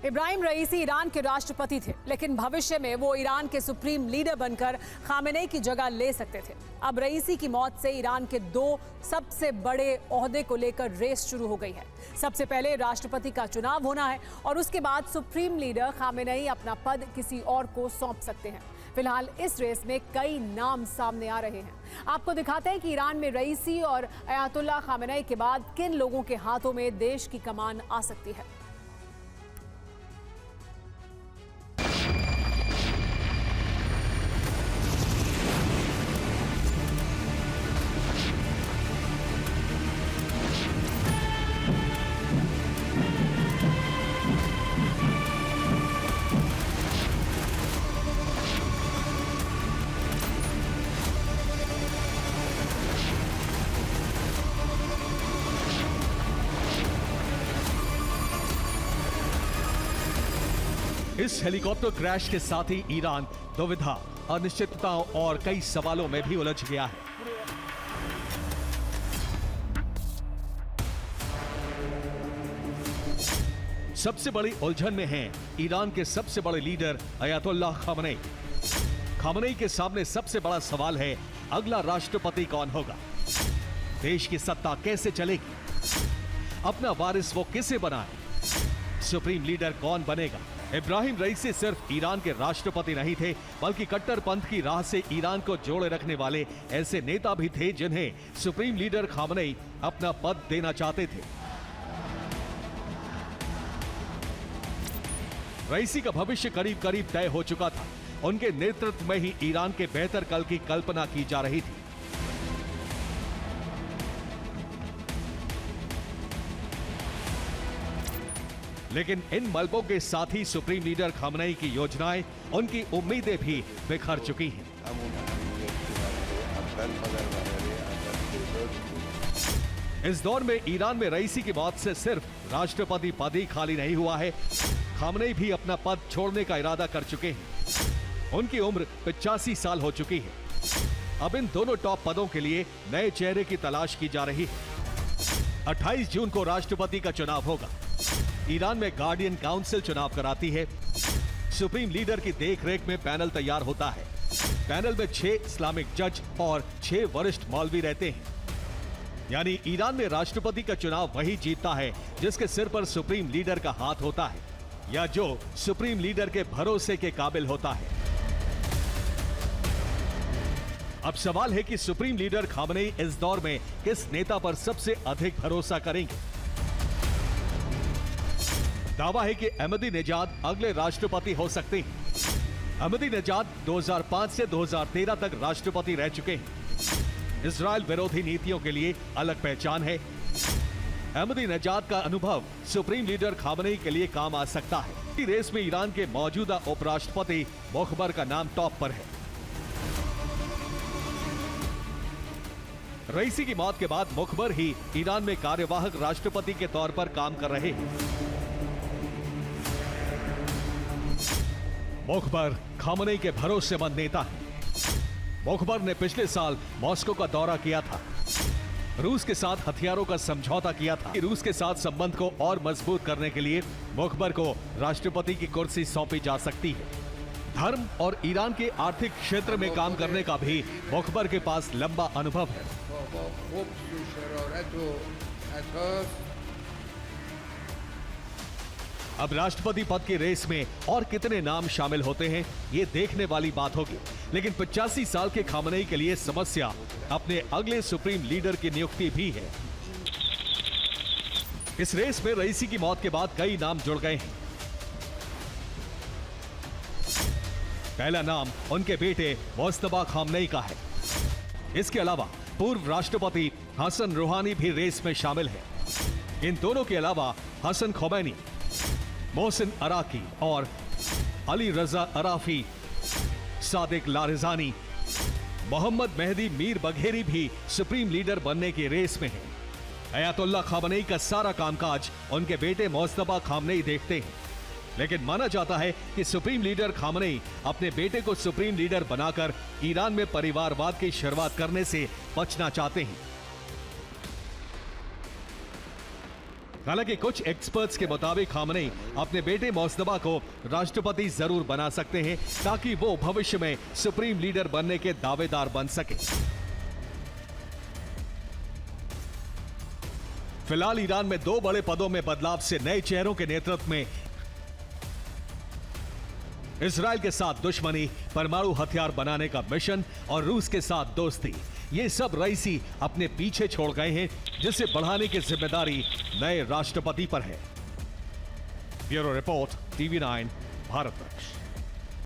इब्राहिम रईसी Iran के राष्ट्रपति थे, लेकिन भविष्य में वो ईरान के सुप्रीम लीडर बनकर खामेनेई की जगह ले सकते थे। अब रईसी की मौत से ईरान के दो सबसे बड़े ओहदे को लेकर रेस शुरू हो गई है। सबसे पहले राष्ट्रपति का चुनाव होना है और उसके बाद सुप्रीम लीडर खामेनेई अपना पद किसी और को सौंप सकते हैं। फिलहाल इस रेस में कई नाम सामने आ रहे हैं। आपको दिखाते हैं कि ईरान में रईसी और अयातुल्लाह खामेनेई के बाद किन लोगों के हाथों में देश की कमान आ सकती है। इस हेलीकॉप्टर क्रैश के साथ ही ईरान दुविधा, अनिश्चितताओं और कई सवालों में भी उलझ गया है। सबसे बड़ी उलझन में हैं ईरान के सबसे बड़े लीडर अयातुल्लाह खामेनेई। खामेनेई के सामने सबसे बड़ा सवाल है, अगला राष्ट्रपति कौन होगा? देश की सत्ता कैसे चलेगी? अपना वारिस वो किसे बनाए? सुप्रीम लीडर कौन बनेगा? इब्राहिम रईसी सिर्फ ईरान के राष्ट्रपति नहीं थे, बल्कि कट्टरपंथ की राह से ईरान को जोड़े रखने वाले ऐसे नेता भी थे जिन्हें सुप्रीम लीडर खामेनेई अपना पद देना चाहते थे। रईसी का भविष्य करीब करीब तय हो चुका था। उनके नेतृत्व में ही ईरान के बेहतर कल की कल्पना की जा रही थी। लेकिन इन मलबों के साथ ही सुप्रीम लीडर खामेनेई की योजनाएं, उनकी उम्मीदें भी बिखर चुकी हैं। इस दौर में ईरान में रईसी की मौत से सिर्फ राष्ट्रपति पद ही खाली नहीं हुआ है, खामेनेई भी अपना पद छोड़ने का इरादा कर चुके हैं। उनकी उम्र 85 साल हो चुकी है। अब इन दोनों टॉप पदों के लिए नए चेहरे की तलाश की जा रही है। 28 जून को राष्ट्रपति का चुनाव होगा। ईरान में गार्डियन काउंसिल चुनाव कराती है। सुप्रीम लीडर की देखरेख में पैनल तैयार होता है। पैनल में 6 इस्लामिक जज और 6 वरिष्ठ मौलवी रहते हैं। यानी ईरान में राष्ट्रपति का चुनाव वही जीतता है जिसके सिर पर सुप्रीम लीडर का हाथ होता है, या जो सुप्रीम लीडर के भरोसे के काबिल होता है। अब सवाल है कि सुप्रीम लीडर खामेनेई इस दौर में किस नेता पर सबसे अधिक भरोसा करेंगे। दावा है कि अहमदीनेजाद अगले राष्ट्रपति हो सकते हैं। अहमदीनेजाद 2005 से 2013 तक राष्ट्रपति रह चुके हैं। इजराइल विरोधी नीतियों के लिए अलग पहचान है। अहमदीनेजाद का अनुभव सुप्रीम लीडर खामेनेई के लिए काम आ सकता है। इस रेस में ईरान के मौजूदा उपराष्ट्रपति मुखबर का नाम टॉप पर है। रईसी की मौत के बाद मुखबर ही ईरान में कार्यवाहक राष्ट्रपति के तौर पर काम कर रहे हैं। मुखबर खामेनेई के भरोसेमंद नेता हैं। मुखबर ने पिछले साल मॉस्को का दौरा किया था। रूस के साथ हथियारों का समझौता किया था। रूस के साथ संबंध को और मजबूत करने के लिए मुखबर को राष्ट्रपति की कुर्सी सौंपी जा सकती है। धर्म और ईरान के आर्थिक क्षेत्र में काम करने का भी मुखबर के पास लंबा अनुभव है। अब राष्ट्रपति पद की रेस में और कितने नाम शामिल होते हैं, ये देखने वाली बात होगी। लेकिन 85 साल के खामेनेई के लिए समस्या अपने अगले सुप्रीम लीडर की नियुक्ति भी है। इस रेस में रईसी की मौत के बाद कई नाम जुड़ गए हैं। पहला नाम उनके बेटे मुस्तफा खामेनेई का है। इसके अलावा पूर्व राष्ट्रपति हसन रूहानी भी रेस में शामिल है। इन दोनों के अलावा हसन खोमैनी, मोहसिन अराकी और अली रजा अराफी, सादिक लारिजानी, मोहम्मद मेहदी मीर बघेरी भी सुप्रीम लीडर बनने की रेस में हैं। अयातुल्लाह खामेनेई का सारा कामकाज उनके बेटे मुस्तफा खामेनेई देखते हैं। लेकिन माना जाता है कि सुप्रीम लीडर खामेनेई अपने बेटे को सुप्रीम लीडर बनाकर ईरान में परिवारवाद की शुरुआत करने से बचना चाहते हैं। हालांकि कुछ एक्सपर्ट्स के मुताबिक खामनेई अपने बेटे मोस्तफा को राष्ट्रपति जरूर बना सकते हैं ताकि वो भविष्य में सुप्रीम लीडर बनने के दावेदार बन सके। फिलहाल ईरान में 2 बड़े पदों में बदलाव से नए चेहरों के नेतृत्व में इजराइल के साथ दुश्मनी, परमाणु हथियार बनाने का मिशन और रूस के साथ दोस्ती, ये सब रईसी अपने पीछे छोड़ गए हैं, जिसे बढ़ाने की जिम्मेदारी नए राष्ट्रपति पर है। ब्यूरो रिपोर्ट, TV9, भारत वर्ष।